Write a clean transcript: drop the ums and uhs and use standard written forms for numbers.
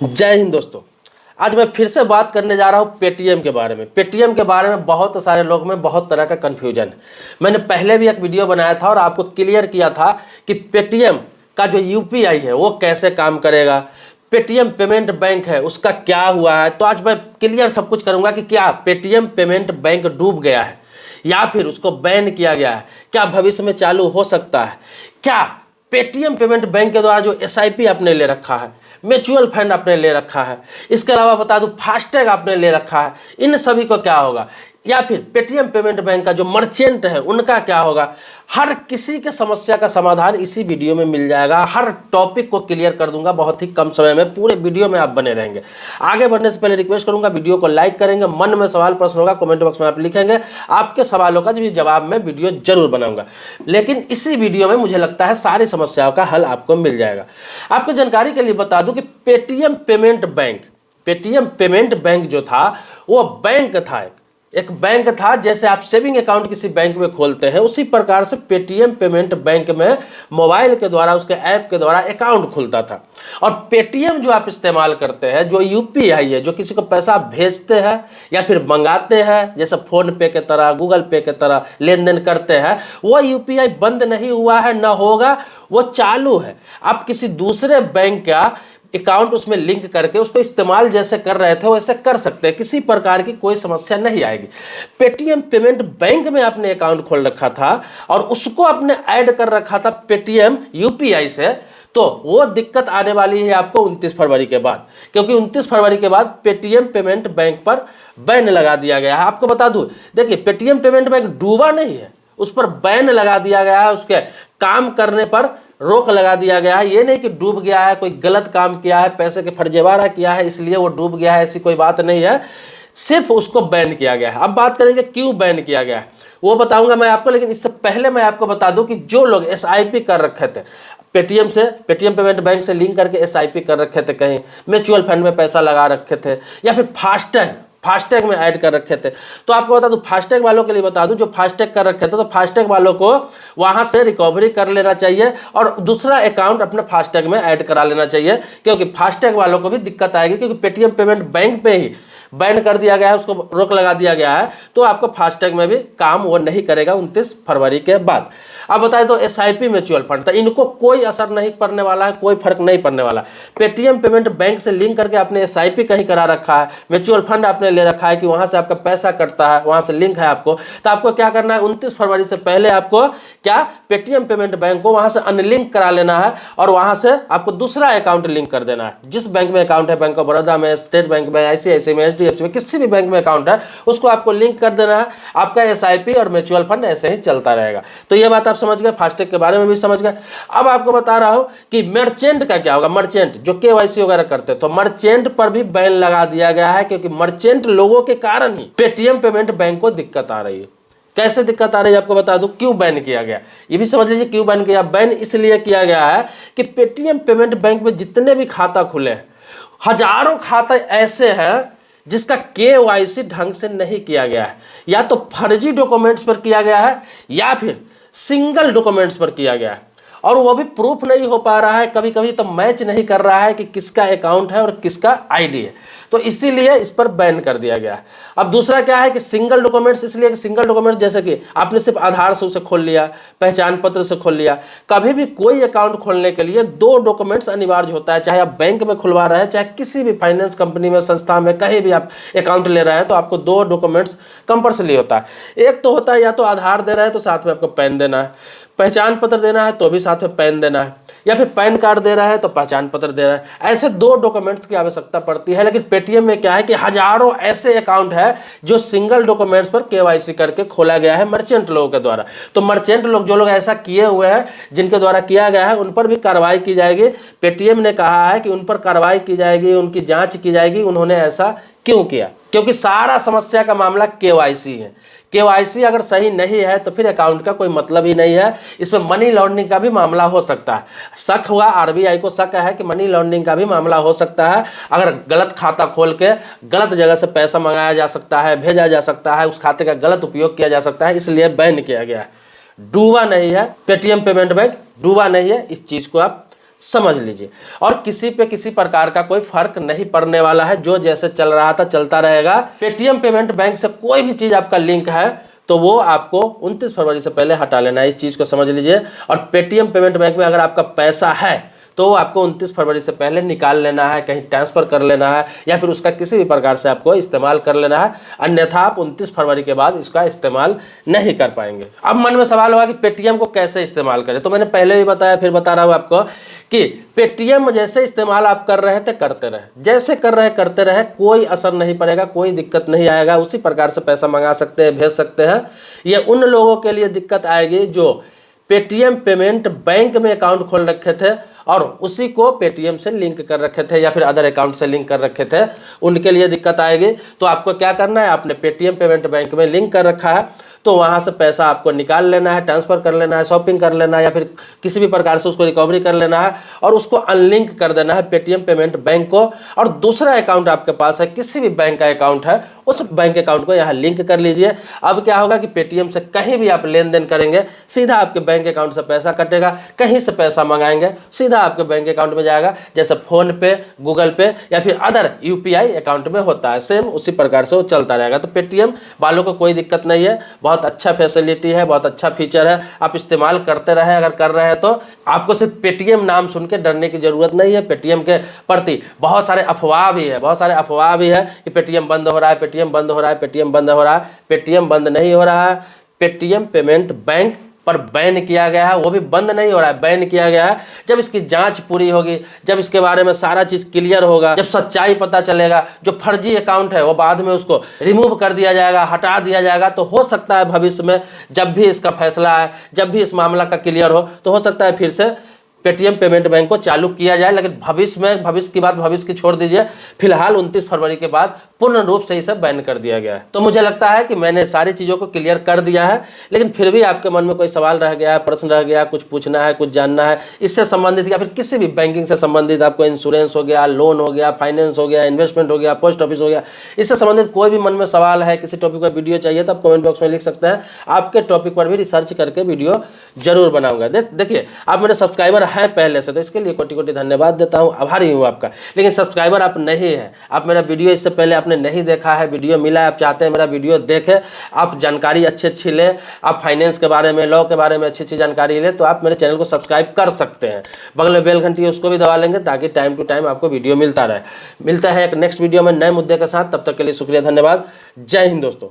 जय हिंद दोस्तों। आज मैं फिर से बात करने जा रहा हूँ पेटीएम के बारे में। पेटीएम के बारे में बहुत सारे लोग में बहुत तरह का कन्फ्यूजन है। मैंने पहले भी एक वीडियो बनाया था और आपको क्लियर किया था कि पेटीएम का जो यूपीआई है वो कैसे काम करेगा, पेटीएम पेमेंट बैंक है उसका क्या हुआ है। तो आज मैं क्लियर सब कुछ करूंगा कि क्या पेटीएम पेमेंट बैंक डूब गया है या फिर उसको बैन किया गया है, क्या भविष्य में चालू हो सकता है, क्या पेटीएम पेमेंट बैंक के द्वारा जो एसआईपी आपने ले रखा है, म्यूचुअल फंड आपने ले रखा है, इसके अलावा बता दूं फास्टैग आपने ले रखा है, इन सभी को क्या होगा, या फिर पेटीएम पेमेंट बैंक का जो मर्चेंट है उनका क्या होगा। हर किसी के समस्या का समाधान इसी वीडियो में मिल जाएगा। हर टॉपिक को क्लियर कर दूंगा बहुत ही कम समय में। पूरे वीडियो में आप बने रहेंगे। आगे बढ़ने से पहले रिक्वेस्ट करूंगा वीडियो को लाइक करेंगे, मन में सवाल प्रश्न होगा कमेंट बॉक्स में आप लिखेंगे, आपके सवालों का भी जवाब मैं वीडियो जरूर बनाऊंगा। लेकिन इसी वीडियो में मुझे लगता है सारी समस्याओं का हल आपको मिल जाएगा। आपको जानकारी के लिए बता दूं कि पेटीएम पेमेंट बैंक जो था वो बैंक था, एक बैंक था। जैसे आप सेविंग अकाउंट किसी बैंक में खोलते हैं उसी प्रकार से पेटीएम पेमेंट बैंक में मोबाइल के द्वारा उसके ऐप के द्वारा अकाउंट खुलता था। और पेटीएम जो आप इस्तेमाल करते हैं, जो यूपीआई है, जो किसी को पैसा भेजते हैं या फिर मंगाते हैं, जैसे फोन पे के तरह गूगल पे के तरह लेन देन करते हैं, वो यूपीआई बंद नहीं हुआ है, ना होगा, वो चालू है। आप किसी दूसरे बैंक का अकाउंट उसमें लिंक करके उसको इस्तेमाल जैसे कर रहे थे वैसे कर सकते हैं, किसी प्रकार की कोई समस्या नहीं आएगी। पेटीएम पेमेंट बैंक में आपने अकाउंट खोल रखा था और उसको आपने ऐड कर रखा था पेटीएम यूपीआई से, तो वो दिक्कत आने वाली है आपको 29 फरवरी के बाद, क्योंकि 29 फरवरी के बाद पेटीएम पेमेंट बैंक पर बैन लगा दिया गया है। आपको बता दूं, देखिए पेटीएम पेमेंट बैंक डूबा नहीं है, उस पर बैन लगा दिया गया है, उसके काम करने पर रोक लगा दिया गया है। ये नहीं कि डूब गया है, कोई गलत काम किया है, पैसे के फर्जीवाड़ा किया है इसलिए वो डूब गया है, ऐसी कोई बात नहीं है, सिर्फ उसको बैन किया गया है। अब बात करेंगे क्यों बैन किया गया है, वो बताऊंगा मैं आपको। लेकिन इससे पहले मैं आपको बता दूं कि जो लोग एसआईपी कर रखे थे पेटीएम पेमेंट बैंक से लिंक करके एसआईपी कर रखे थे, कहीं म्यूचुअल फंड में पैसा लगा रखे थे, या फिर फास्टैग में ऐड कर रखे थे, तो आपको बता दूं फास्टैग वालों के लिए बता दूं, जो फास्टैग कर रखे थे तो फास्टैग वालों को वहां से रिकवरी कर लेना चाहिए और दूसरा अकाउंट अपने फास्टैग में ऐड करा लेना चाहिए, क्योंकि फास्टैग वालों को भी दिक्कत आएगी, क्योंकि पेटीएम पेमेंट बैंक पे ही बैन कर दिया गया है, उसको रोक लगा दिया गया है, तो आपको फास्टैग में भी काम वो नहीं करेगा 29 फरवरी के बाद। अब बताएं तो एसआईपी म्यूचुअल फंड था, इनको कोई असर नहीं पड़ने वाला है, कोई फर्क नहीं पड़ने वाला। पेटीएम पेमेंट बैंक से लिंक करके आपने एसआईपी कहीं करा रखा है, म्यूचुअल फंड आपने ले रखा है कि वहां से आपका पैसा कटता है, वहां से लिंक है आपको, तो आपको क्या करना है 29 फरवरी से पहले आपको क्या पेटीएम पेमेंट बैंक को वहां से अनलिंक करा लेना है और वहां से आपको दूसरा अकाउंट लिंक कर देना है। जिस बैंक में अकाउंट है, बैंक ऑफ बड़ौदा में, स्टेट बैंक में, आईसीआईसीआई में, एचडीएफसी में, किसी भी बैंक में अकाउंट है, उसको आपको लिंक कर देना है। आपका एसआईपी और म्यूचुअल फंड ऐसे ही चलता रहेगा। तो ये बात आप समझ गए, फास्टैग के बारे में भी समझ गए। अब आपको बता रहा हूं कि मर्चेंट का क्या होगा। मर्चेंट जो केवाईसी वगैरह करते, तो मर्चेंट पर भी बैन लगा दिया गया है, क्योंकि मर्चेंट लोगों के कारण ही पेटीएम पेमेंट बैंक को दिक्कत आ रही है। कैसे दिक्कत आ रही है आपको बता दूं, क्यों बैन किया गया ये भी समझ लीजिए। क्यों बैन किया? बैन इसलिए किया गया है कि पेटीएम पेमेंट बैंक में जितने भी खाता खुले हैं, हजारों खाते ऐसे हैं जिसका केवाईसी ढंग से नहीं किया गया है, या तो फर्जी डॉक्यूमेंट्स पर किया गया है या फिर सिंगल डॉक्यूमेंट्स पर किया गया है, और वो भी प्रूफ नहीं हो पा रहा है, कभी कभी तो मैच नहीं कर रहा है कि किसका अकाउंट है और किसका आईडी है, तो इसीलिए इस पर बैन कर दिया गया है। अब दूसरा क्या है कि सिंगल डॉक्यूमेंट्स, इसलिए कि सिंगल डॉक्यूमेंट्स जैसे कि आपने सिर्फ आधार से उसे खोल लिया, पहचान पत्र से खोल लिया। कभी भी कोई अकाउंट खोलने के लिए 2 डॉक्यूमेंट्स अनिवार्य होता है, चाहे आप बैंक में खुलवा रहे हैं, चाहे किसी भी फाइनेंस कंपनी में, संस्था में, कहीं भी आप अकाउंट ले रहे हैं, तो आपको 2 डॉक्यूमेंट्स कंपल्सरी होता है। एक तो होता है या तो आधार दे रहे हैं तो साथ में आपको पैन देना है, पहचान पत्र देना है तो भी साथ में पैन देना है, या फिर पैन कार्ड दे रहा है तो पहचान पत्र दे रहा है। ऐसे 2 डॉक्यूमेंट्स की आवश्यकता पड़ती है। लेकिन पेटीएम में क्या है कि हजारों ऐसे अकाउंट है जो सिंगल डॉक्यूमेंट्स पर केवाईसी करके खोला गया है मर्चेंट लोगों के द्वारा। तो मर्चेंट लोग, जो लोग ऐसा किए हुए हैं, जिनके द्वारा किया गया है, उन पर भी कार्रवाई की जाएगी। पेटीएम ने कहा है कि उन पर कार्रवाई की जाएगी, उनकी जांच की जाएगी, उन्होंने ऐसा क्यों किया, क्योंकि सारा समस्या का मामला केवाईसी है। केवाईसी अगर सही नहीं है तो फिर अकाउंट का कोई मतलब ही नहीं है। इसमें मनी लॉन्ड्रिंग का भी मामला हो सकता है। शक हुआ, आरबीआई को शक है कि मनी लॉन्ड्रिंग का भी मामला हो सकता है। अगर गलत खाता खोल के गलत जगह से पैसा मंगाया जा सकता है, भेजा जा सकता है, उस खाते का गलत उपयोग किया जा सकता है, इसलिए बैन किया गया है। डूबा नहीं है पेटीएम पेमेंट बैंक, डूबा नहीं है, इस चीज को आप समझ लीजिए। और किसी पे किसी प्रकार का कोई फर्क नहीं पड़ने वाला है, जो जैसे चल रहा था चलता रहेगा। पेटीएम पेमेंट बैंक से कोई भी चीज़ आपका लिंक है तो वो आपको 29 फरवरी से पहले हटा लेना है, इस चीज़ को समझ लीजिए। और पेटीएम पेमेंट बैंक में अगर आपका पैसा है तो आपको 29 फरवरी से पहले निकाल लेना है, कहीं ट्रांसफर कर लेना है, या फिर उसका किसी भी प्रकार से आपको इस्तेमाल कर लेना है, अन्यथा आप 29 फरवरी के बाद इसका इस्तेमाल नहीं कर पाएंगे। अब मन में सवाल होगा कि पेटीएम को कैसे इस्तेमाल करें, तो मैंने पहले भी बताया, फिर बता रहा हूँ आपको कि पेटीएम जैसे इस्तेमाल आप कर रहे थे करते रहे, जैसे कर रहे करते रहे, कोई असर नहीं पड़ेगा, कोई दिक्कत नहीं आएगा। उसी प्रकार से पैसा मंगा सकते हैं, भेज सकते हैं। ये उन लोगों के लिए दिक्कत आएगी जो पेटीएम पेमेंट बैंक में अकाउंट खोल रखे थे और उसी को पेटीएम से लिंक कर रखे थे या फिर अदर अकाउंट से लिंक कर रखे थे, उनके लिए दिक्कत आएगी। तो आपको क्या करना है, आपने पेटीएम पेमेंट बैंक में लिंक कर रखा है तो वहाँ से पैसा आपको निकाल लेना है, ट्रांसफ़र कर लेना है, शॉपिंग कर लेना है, या फिर किसी भी प्रकार से उसको रिकवरी कर लेना है और उसको अनलिंक कर देना है पेटीएम पेमेंट बैंक को। और दूसरा अकाउंट आपके पास है, किसी भी बैंक का अकाउंट है, उस बैंक अकाउंट को यहाँ लिंक कर लीजिए। अब क्या होगा कि पेटीएम से कहीं भी आप लेन देन करेंगे, सीधा आपके बैंक अकाउंट से पैसा कटेगा। कहीं से पैसा मंगाएंगे, सीधा आपके बैंक अकाउंट में जाएगा, जैसे फ़ोन पे, गूगल पे या फिर अदर यूपीआई अकाउंट में होता है, सेम उसी प्रकार से वो चलता रहेगा। तो पेटीएम वालों को कोई दिक्कत नहीं है, बहुत अच्छा फैसिलिटी है, बहुत अच्छा फीचर है, आप इस्तेमाल करते रहे। अगर कर रहे हैं तो आपको सिर्फ पेटीएम नाम सुन के डरने की जरूरत नहीं है। पेटीएम के प्रति बहुत सारे अफवाह भी है, बहुत सारे अफवाह भी है कि पेटीएम बंद हो रहा है, पेटीएम बंद हो रहा है, पेटीएम बंद हो रहा है। पेटीएम बंद नहीं हो रहा है, पेटीएम पेमेंट बैंक पर बैन किया गया है, वो भी बंद नहीं हो रहा है, बैन किया गया है। जब इसकी जांच पूरी होगी, जब इसके बारे में सारा चीज़ क्लियर होगा, जब सच्चाई पता चलेगा, जो फर्जी अकाउंट है वो बाद में उसको रिमूव कर दिया जाएगा, हटा दिया जाएगा। तो हो सकता है भविष्य में जब भी इसका फैसला है, जब भी इस मामला का क्लियर हो, तो हो सकता है फिर से पेटीएम पेमेंट बैंक को चालू किया जाए। लेकिन भविष्य में, भविष्य की बात भविष्य की छोड़ दीजिए, फिलहाल 29 फरवरी के बाद पूर्ण रूप से इसे बैन कर दिया गया है। तो मुझे लगता है कि मैंने सारी चीज़ों को क्लियर कर दिया है। लेकिन फिर भी आपके मन में कोई सवाल रह गया है, प्रश्न रह गया, कुछ पूछना है, कुछ जानना है इससे संबंधित, या फिर किसी भी बैंकिंग से संबंधित, आपको इंश्योरेंस हो गया, लोन हो गया, फाइनेंस हो गया, इन्वेस्टमेंट हो गया, पोस्ट ऑफिस हो गया, इससे संबंधित कोई भी मन में सवाल है, किसी टॉपिक पर वीडियो चाहिए तो आप कमेंट बॉक्स में लिख सकते हैं। आपके टॉपिक पर भी रिसर्च करके वीडियो जरूर बनाऊंगा। देखिए, आप मेरे सब्सक्राइबर हैं पहले से, तो इसके लिए कोटि कोटि धन्यवाद देता हूँ, आभारी हूँ आपका। लेकिन सब्सक्राइबर आप नहीं है, आप मेरा वीडियो इससे पहले आपने नहीं देखा है, वीडियो मिला है, आप चाहते हैं मेरा वीडियो देखें, आप जानकारी अच्छी लें, आप फाइनेंस के बारे में, लॉ के बारे में अच्छी जानकारी लें, तो आप मेरे चैनल को सब्सक्राइब कर सकते हैं। बगल में बेल घंटी है उसको भी दबा लेंगे ताकि टाइम टू टाइम आपको वीडियो मिलता रहे। मिलता है एक नेक्स्ट वीडियो में नए मुद्दे के साथ, तब तक के लिए शुक्रिया, धन्यवाद, जय हिंद दोस्तों।